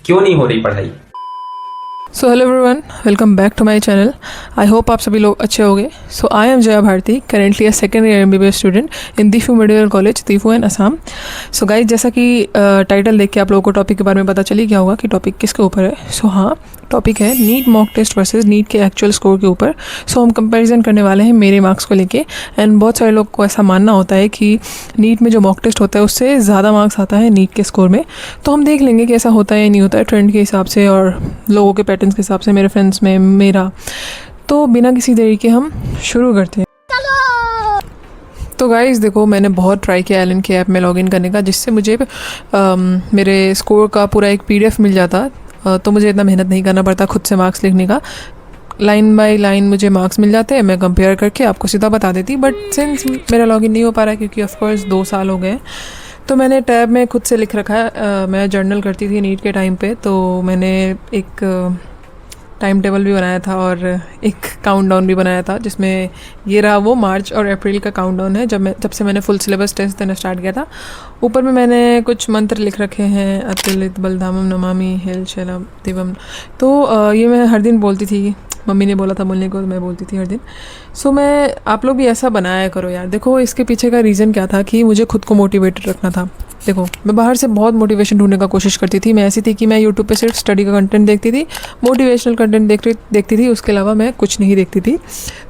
क्यों नहीं हो रही पढ़ाई? So hello everyone, welcome back to my channel. I hope आप सभी लोग अच्छे होंगे। So I am Jaya Bharati, currently a second year MBBS student in Diphu medical college Diphu and Assam. So guys, जैसा कि टाइटल देख के आप लोगों को टॉपिक के बारे में पता चली गया होगा कि टॉपिक किसके ऊपर है। सो हाँ, टॉपिक है NEET mock test versus NEET के एक्चुअल स्कोर के ऊपर। सो हम कंपैरिजन करने वाले हैं मेरे मार्क्स को लेके। एंड बहुत सारे लोग को ऐसा मानना होता है कि नीट में जो मॉक टेस्ट होता है उससे ज़्यादा मार्क्स आता है नीट के स्कोर में। तो हम देख लेंगे कि ऐसा होता है या नहीं होता है, ट्रेंड के हिसाब से और लोगों के पैटर्न्स के हिसाब से, मेरे फ्रेंड्स में, मेरा। तो बिना किसी देरी के हम शुरू करते हैं। तो गाइस देखो, मैंने बहुत ट्राई किया एलन के ऐप में लॉगिन करने का, जिससे मुझे मेरे स्कोर का पूरा एक PDF मिल जाता। तो मुझे इतना मेहनत नहीं करना पड़ता खुद से मार्क्स लिखने का। लाइन बाय लाइन मुझे मार्क्स मिल जाते हैं, मैं कंपेयर करके आपको सीधा बता देती। बट सिंस मेरा लॉगिन नहीं हो पा रहा है, क्योंकि ऑफकोर्स 2 साल हो गए, तो मैंने टैब में खुद से लिख रखा है। मैं जर्नल करती थी नीट के टाइम पे, तो मैंने एक टाइम टेबल भी बनाया था और एक काउंटडाउन भी बनाया था, जिसमें ये रहा वो मार्च और अप्रैल का काउंटडाउन है, जब से मैंने फुल सिलेबस टेस्ट देना स्टार्ट किया था। ऊपर में मैंने कुछ मंत्र लिख रखे हैं, अतुलित बलधामम नमामि हेल शैलम दिवम। तो ये मैं हर दिन बोलती थी, मम्मी ने बोला था बोलने को, तो मैं बोलती थी हर दिन। सो मैं आप लोग भी ऐसा बनाया करो यार। देखो, इसके पीछे का रीज़न क्या था कि मुझे खुद को मोटिवेटेड रखना था। देखो, मैं बाहर से बहुत मोटिवेशन ढूंढने का कोशिश करती थी। मैं ऐसी थी कि मैं यूट्यूब पे सिर्फ स्टडी का कंटेंट देखती थी, मोटिवेशनल कंटेंट देखती थी, उसके अलावा मैं कुछ नहीं देखती थी।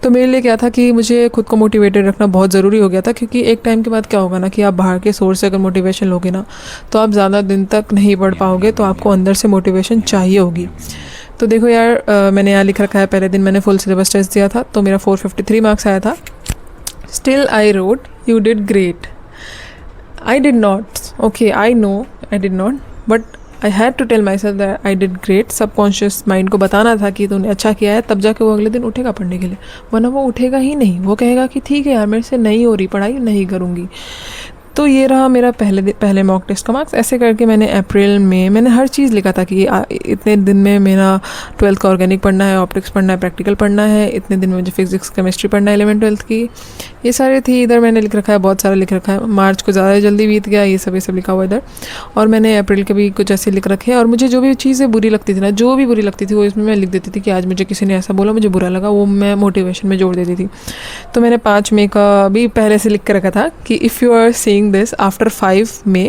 तो मेरे लिए क्या था कि मुझे खुद को मोटिवेटेड रखना बहुत ज़रूरी हो गया था, क्योंकि एक टाइम के बाद क्या होगा ना कि आप बाहर के सोर्स से अगर मोटिवेशन लोगे ना, तो आप ज़्यादा दिन तक नहीं पढ़ पाओगे। तो आपको अंदर से मोटिवेशन चाहिए होगी। तो देखो यार, मैंने यहाँ लिख रखा है, पहले दिन मैंने फुल सिलेबस टेस्ट दिया था, तो मेरा 453 मार्क्स आया था। Still I wrote you did great. I did not. Okay, I know I did not. But I had to tell myself that I did great. Subconscious mind को बताना था कि तूने अच्छा किया है, तब जाके वो अगले दिन उठेगा पढ़ने के लिए। वरना वो उठेगा ही नहीं, वो कहेगा कि ठीक है यार, मेरे से नहीं हो रही पढ़ाई, नहीं करूँगी। तो ये रहा मेरा पहले मॉक टेस्ट का मार्क्स। ऐसे करके मैंने अप्रैल में मैंने हर चीज़ लिखा था कि इतने दिन में मेरा 12th का ऑर्गेनिक पढ़ना है, ऑप्टिक्स पढ़ना है, प्रैक्टिकल पढ़ना है, इतने दिन में मुझे फिजिक्स केमिस्ट्री पढ़ना है 11th 12th की। ये सारे थी, इधर मैंने लिख रखा है, बहुत सारा लिख रखा है। मार्च को ज़्यादा जल्दी बीत गया, ये सब लिखा हुआ इधर। और मैंने अप्रैल के भी कुछ ऐसे लिख रखे हैं। और मुझे जो भी चीज़ें बुरी लगती थी ना, जो भी बुरी लगती थी, वो इसमें मैं लिख देती थी कि आज मुझे किसी ने ऐसा बोला, मुझे बुरा लगा, वो मैं मोटिवेशन में जोड़ देती थी। तो मैंने 5 मई का भी पहले से लिख कर रखा था कि if you are seeing this after 5 May,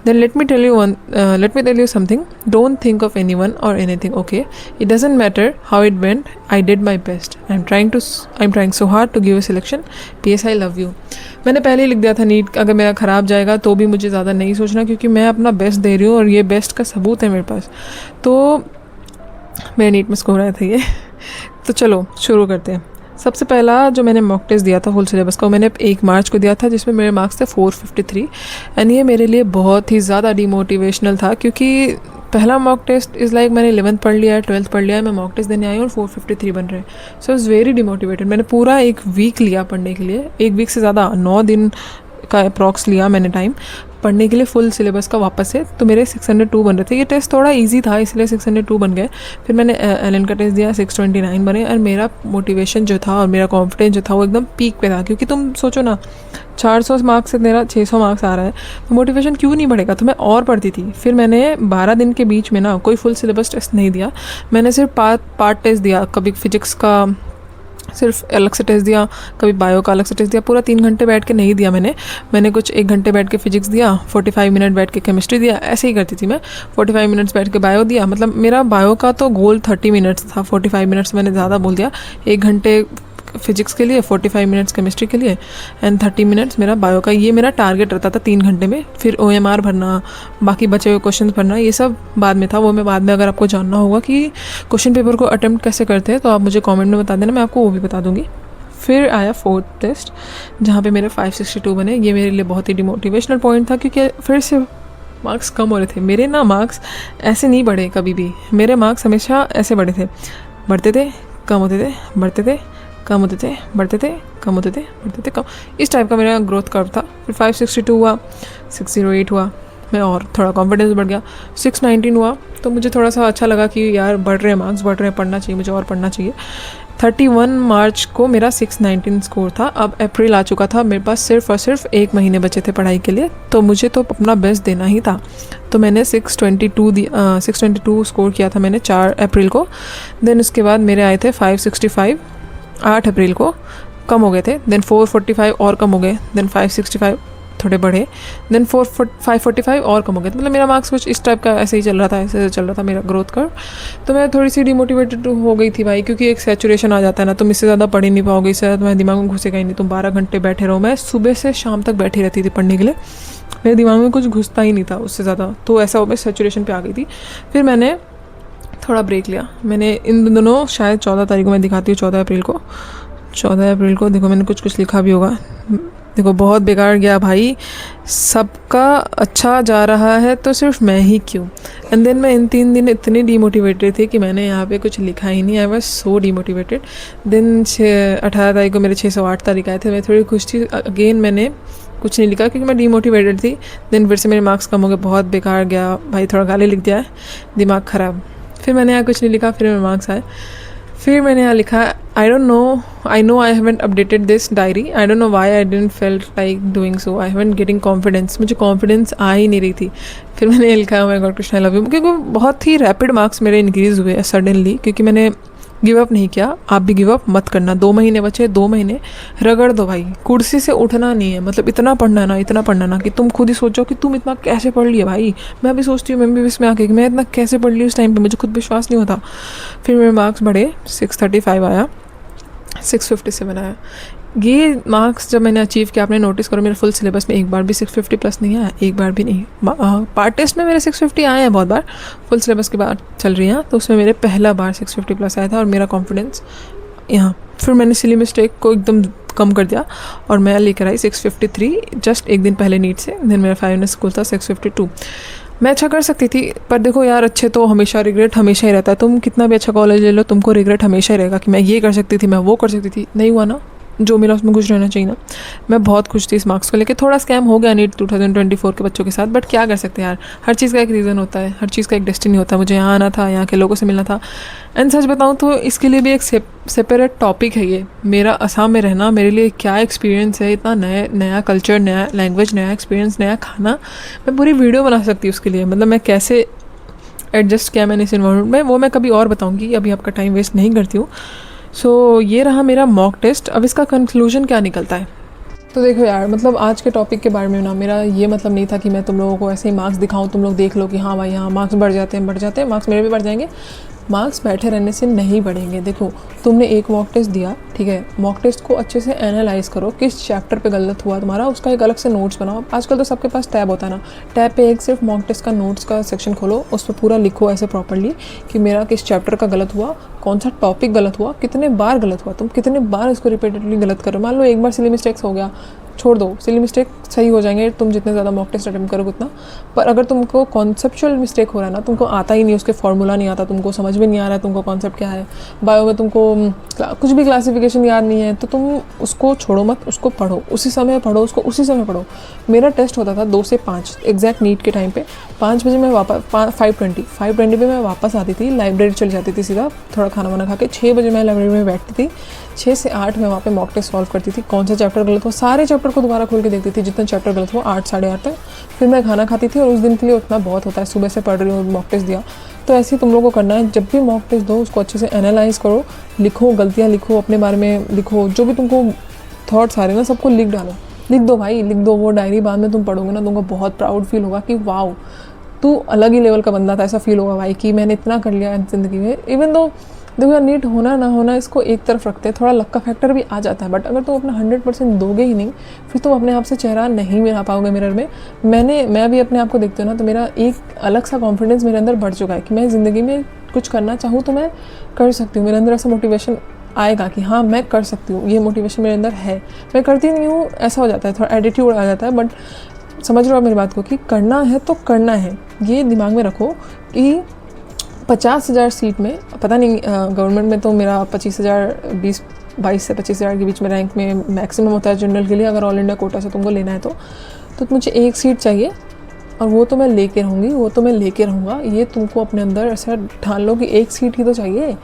then let me tell you something. Don't think of anyone or anything, okay? It doesn't matter how it went. I did my best. I'm trying so hard to give a selection. PS, I love you. मैंने पहले ही लिख दिया था, NEET अगर मेरा ख़राब जाएगा तो भी मुझे ज़्यादा नहीं सोचना, क्योंकि मैं अपना बेस्ट दे रही हूँ और ये बेस्ट का सबूत है मेरे पास। तो मेरे नीट में स्कोर आया था ये। तो चलो शुरू करते हैं। सबसे पहला जो मैंने मॉक टेस्ट दिया था फुल सिलेबस का, वो मैंने 1 मार्च को दिया था, जिसमें मेरे मार्क्स थे 453। एंड ये मेरे लिए बहुत ही ज़्यादा डिमोटिवेशनल था, क्योंकि पहला मॉक टेस्ट इज़ लाइक मैंने 11th पढ़ लिया है, 12th पढ़ लिया है, मैं मॉक टेस्ट देने आई हूँ और 453 बन रहे हैं। So is very demotivated. मैंने पूरा 1 वीक लिया पढ़ने के लिए, 1 वीक से ज़्यादा, 9 दिन का अप्रॉक्स लिया मैंने टाइम पढ़ने के लिए फुल सिलेबस का वापस से। तो मेरे 602 बन रहे थे। ये टेस्ट थोड़ा इजी था, इसलिए 602 बन गए। फिर मैंने एलन का टेस्ट दिया, 629 बने। और मेरा मोटिवेशन जो था और मेरा कॉन्फिडेंस जो था, वो एकदम पीक पे था। क्योंकि तुम सोचो ना, 400 मार्क्स से मेरा 600 मार्क्स आ रहा है, तो मोटिवेशन क्यों नहीं बढ़ेगा। तो मैं और पढ़ती थी। फिर मैंने 12 दिन के बीच में ना कोई फुल सिलेबस टेस्ट नहीं दिया। मैंने सिर्फ पार्ट टेस्ट दिया। कभी फिजिक्स का सिर्फ अलग से टेस्ट दिया, कभी बायो का अलग से टेस्ट दिया। पूरा 3 घंटे बैठ के नहीं दिया मैंने कुछ 1 घंटे बैठ के फिजिक्स दिया, 45 मिनट बैठ के केमिस्ट्री दिया। ऐसे ही करती थी मैं। 45 मिनट्स बैठ के बायो दिया। मतलब मेरा बायो का तो गोल 30 मिनट्स था, 45 मिनट्स मैंने ज़्यादा बोल दिया। 1 घंटे फिजिक्स के लिए, 45 मिनट्स केमिस्ट्री के लिए एंड 30 मिनट्स मेरा बायो का। ये मेरा टारगेट रहता था 3 घंटे में। फिर OMR भरना, बाकी बचे हुए क्वेश्चन भरना, ये सब बाद में था। वो मैं बाद में, अगर आपको जानना होगा कि क्वेश्चन पेपर को अटेम्प्ट कैसे करते हैं, तो आप मुझे कमेंट में बता देना, मैं आपको वो भी बता दूँगी। फिर आया 4th टेस्ट, जहाँ पे मेरे 562 बने। ये मेरे लिए बहुत ही डिमोटिवेशनल पॉइंट था, क्योंकि फिर से मार्क्स कम हो रहे थे मेरे ना। मार्क्स ऐसे नहीं बढ़े कभी भी, मेरे मार्क्स हमेशा ऐसे बढ़े थे, बढ़ते थे, कम होते थे, बढ़ते थे, कम होते थे, बढ़ते थे, कम होते थे, बढ़ते थे, कम। इस टाइप का मेरा ग्रोथ कर्व था। फिर 562 हुआ, 608 हुआ, मैं और थोड़ा कॉन्फिडेंस बढ़ गया। 619 हुआ, तो मुझे थोड़ा सा अच्छा लगा कि यार बढ़ रहे हैं मार्क्स, बढ़ रहे हैं, पढ़ना चाहिए मुझे और पढ़ना चाहिए। 31 मार्च को मेरा 619 स्कोर था। अब अप्रैल आ चुका था, मेरे पास सिर्फ और सिर्फ 1 महीने बचे थे पढ़ाई के लिए, तो मुझे तो अपना बेस्ट देना ही था। तो मैंने 622 स्कोर किया था मैंने 4 अप्रैल को। देन उसके बाद मेरे आए थे 565 8 अप्रैल को, कम हो गए थे। देन 445 और कम हो गए। देन 565 थोड़े बढ़े। देन 545 और कम हो गए। मतलब मेरा मार्क्स कुछ इस टाइप का ऐसे ही चल रहा था, ऐसे चल रहा था मेरा ग्रोथ कर्व। तो मैं थोड़ी सी डिमोटिवेटेड हो गई थी भाई, क्योंकि एक सैचुरेशन आ जाता है ना, तुम इससे ज़्यादा पढ़ ही नहीं पाओगे, इससे ज़्यादा तुम्हारे दिमाग में घुसेगा ही नहीं। तुम 12 घंटे बैठे रहो। मैं सुबह से शाम तक बैठी रहती थी पढ़ने के लिए, मेरे दिमाग में कुछ घुसता ही नहीं था उससे ज़्यादा। तो ऐसा हो मैं सैचुरेशन पे आ गई थी। फिर मैंने थोड़ा ब्रेक लिया। मैंने इन दोनों शायद 14 तारीख को, मैं दिखाती हूँ 14 अप्रैल को देखो मैंने कुछ लिखा भी होगा। देखो बहुत बेकार गया भाई, सबका अच्छा जा रहा है तो सिर्फ मैं ही क्यों। एंड देन मैं इन 3 दिन इतनी डीमोटिवेटेड थी कि मैंने यहाँ पे कुछ लिखा ही नहीं। I was so demotivated. Then 18 तारीख को मेरे 608 तारीख आए थे, मैं थोड़ी खुश थी। अगेन मैंने कुछ नहीं लिखा क्योंकि मैं डीमोटिवेटेड थी। देन फिर से मेरे मार्क्स कम हो गए, बहुत बेकार गया भाई, थोड़ा गाली लिख दिया है, दिमाग ख़राब। फिर मैंने यहाँ कुछ नहीं लिखा, फिर मेरे मार्क्स आए। फिर मैंने यहाँ लिखा I know I haven't updated this diary, I don't know why I didn't felt like doing so, I haven't getting confidence, मुझे कॉन्फिडेंस आ ही नहीं रही थी। फिर मैंने ये लिखा my God Krishna I love you, क्योंकि बहुत ही रैपिड मार्क्स मेरे इंक्रीज़ हुए सडनली, क्योंकि मैंने गिव अप नहीं किया। आप भी गिव अप मत करना। 2 महीने बचे, 2 महीने रगड़ दो भाई, कुर्सी से उठना नहीं है। मतलब इतना पढ़ना ना कि तुम खुद ही सोचो कि तुम इतना कैसे पढ़ लिया भाई। मैं अभी सोचती हूँ मैं भी इसमें आके कि मैं इतना कैसे पढ़ ली उस टाइम पे, मुझे खुद विश्वास नहीं होता। फिर मेरे मार्क्स बढ़े, 635 आया, 657 आया। ये मार्क्स जब मैंने अचीव किया, आपने नोटिस करो मेरे फुल सिलेबस में एक बार भी 650 प्लस नहीं आया, एक बार भी नहीं। पार्ट टेस्ट में मेरे 650 आए हैं बहुत बार, फुल सिलेबस की बात चल रही है, तो उसमें मेरे पहला बार 650 प्लस आया था और मेरा कॉन्फिडेंस यहाँ। फिर मैंने सिली मिस्टेक को एकदम कम कर दिया और मैं लेकर आई 653 जस्ट एक दिन पहले नीट से। दिन मेरा फाइनल स्कूल था 652। मैं अच्छा कर सकती थी, पर देखो यार अच्छे तो हमेशा रिग्रेट हमेशा ही रहता है। तुम कितना भी अच्छा कॉलेज ले लो, तुमको रिग्रेट हमेशा ही रहेगा कि मैं ये कर सकती थी, मैं वो कर सकती थी। नहीं हुआ ना, जो मिला उसमें खुश रहना चाहिए ना। मैं बहुत खुश थी इस मार्क्स को लेकर। थोड़ा स्कैम हो गया नीट 2024 के बच्चों के साथ, बट क्या कर सकते हैं यार, हर चीज़ का एक रीज़न होता है, हर चीज़ का एक डेस्टिनी होता है। मुझे यहाँ आना था, यहाँ के लोगों से मिलना था। एंड सच बताऊँ तो इसके लिए भी एक सेपरेट टॉपिक है ये। मेरा असम में रहना मेरे लिए क्या एक्सपीरियंस है, इतना नया कल्चर, नया लैंग्वेज, नया एक्सपीरियंस, नया खाना। मैं पूरी वीडियो बना सकती हूँ उसके लिए। मतलब मैं कैसे एडजस्ट किया मैंने इस इन्वायरमेंट में, वो मैं कभी और बताऊँगी, अभी आपका टाइम वेस्ट नहीं करती हूँ। सो ये रहा मेरा मॉक टेस्ट। अब इसका कंक्लूजन क्या निकलता है, तो देखो यार, मतलब आज के टॉपिक के बारे में ना मेरा ये मतलब नहीं था कि मैं तुम लोगों को ऐसे ही मार्क्स दिखाऊं, तुम लोग देख लो कि हाँ भाई हाँ मार्क्स बढ़ जाते हैं, मार्क्स मेरे भी बढ़ जाएंगे। मार्क्स बैठे रहने से नहीं बढ़ेंगे। देखो तुमने एक मॉक टेस्ट दिया, ठीक है, मॉक टेस्ट को अच्छे से एनालाइज करो, किस चैप्टर पे गलत हुआ तुम्हारा, उसका एक अलग से नोट्स बनाओ। आजकल तो सबके पास टैब होता है ना, टैब पे एक सिर्फ मॉक टेस्ट का नोट्स का सेक्शन खोलो, उस पर पूरा लिखो ऐसे प्रॉपरली कि मेरा किस चैप्टर का गलत हुआ, कौन सा टॉपिक गलत हुआ, कितने बार गलत हुआ, तुम कितने बार इसको रिपीटेडली गलत करो। मान लो एक बार सिली मिस्टेक्स हो गया, छोड़ दो, सिली मिस्टेक सही हो जाएंगे तुम जितने ज़्यादा मॉक टेस्ट अटेम्प्ट करोगे उतना। पर अगर तुमको कॉन्सेप्चुअल मिस्टेक हो रहा है ना, तुमको आता ही नहीं, उसके फॉर्मूला नहीं आता, तुमको समझ में नहीं आ रहा है तुमको कॉन्सेप्ट क्या है, बायो में तुमको कुछ भी क्लासिफिकेशन याद नहीं है, तो तुम उसको छोड़ो मत, उसको पढ़ो, उसी समय पढ़ो उसको, उसी समय पढ़ो। मेरा टेस्ट होता था 2 से 5 एग्जैक्ट नीट के टाइम पे। 5 बजे मैं वापस 5:20 पे मैं वापस आती थी, लाइब्रेरी चली जाती थी सीधा, थोड़ा खाना वाना खा के। 6 बजे मैं लाइब्रेरी में बैठती थी, 6 से 8 में वहाँ पे मॉक टेस्ट सॉल्व करती थी। कौन सा चैप्टर गलत हुआ, सारे चैप्टर को दोबारा खोल के देखती थी, जितना चैप्टर गलत हुआ 8 साढ़े 8 तक। फिर मैं खाना खाती थी और उस दिन के लिए उतना बहुत होता है, सुबह से पढ़ रही हूँ, मॉक टेस्ट दिया। तो ऐसे ही तुम लोगों को करना है, जब भी मॉक टेस्ट दो उसको अच्छे से एनालाइज करो, लिखो, गलतियाँ लिखो, अपने बारे में लिखो, जो भी तुमको थॉट्स आ रहे हैं ना सबको लिख डालो, लिख दो भाई, लिख दो। वो डायरी बाद में तुम पढ़ोगे ना, तुमको बहुत प्राउड फील होगा कि वाओ तू अलग ही लेवल का बंदा था। ऐसा फील होगा भाई कि मैंने इतना कर लिया ज़िंदगी में। इवन दो देखो यार, नीट होना ना होना इसको एक तरफ रखते हैं, थोड़ा लक का फैक्टर भी आ जाता है, बट अगर तुम अपना 100% दोगे ही नहीं, फिर तुम अपने आप से चेहरा नहीं मिला पाओगे मिरर में। मैं भी अपने आप को देखती हूँ ना, तो मेरा एक अलग सा कॉन्फिडेंस मेरे अंदर बढ़ चुका है कि मैं ज़िंदगी में कुछ करना चाहूँ तो मैं कर सकती हूँ। मेरे अंदर ऐसा मोटिवेशन आएगा कि हाँ मैं कर सकती हूँ, ये मोटिवेशन मेरे अंदर है। मैं करती नहीं हूँ, ऐसा हो जाता है, थोड़ा एटीट्यूड आ जाता है, बट समझ लो आप मेरी बात को कि करना है तो करना है। ये दिमाग में रखो कि 50,000 सीट में, पता नहीं गवर्नमेंट में तो मेरा 25,000 22 से 25,000 के बीच में रैंक में मैक्सिमम होता है जनरल के लिए, अगर ऑल इंडिया कोटा से तुमको लेना है तो मुझे एक सीट चाहिए और वो तो मैं लेके रहूँगी, वो तो मैं लेके रहूँगा। ये तुमको अपने अंदर ऐसा ठान लो कि एक सीट ही तो चाहिए,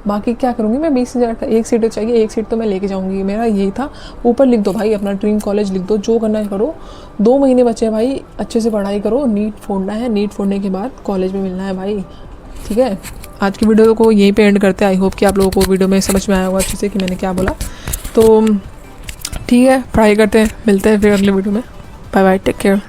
बाकी क्या करूँगी मैं, 20,000 का एक सीट चाहिए, एक सीट तो मैं लेके जाऊँगी, मेरा यही था। ऊपर लिख दो भाई अपना ड्रीम कॉलेज लिख दो, जो करना है करो। 2 महीने बचे हैं भाई, अच्छे से पढ़ाई करो, नीट फोड़ना है, नीट फोड़ने के बाद कॉलेज में मिलना है भाई, ठीक है। आज की वीडियो को यहीं पे एंड करते हैं। आई होप कि आप लोगों को वीडियो में समझ में आया होगा अच्छे से कि मैंने क्या बोला। तो ठीक है, पढ़ाई करते हैं, मिलते हैं फिर अगले वीडियो में। Bye bye, take care.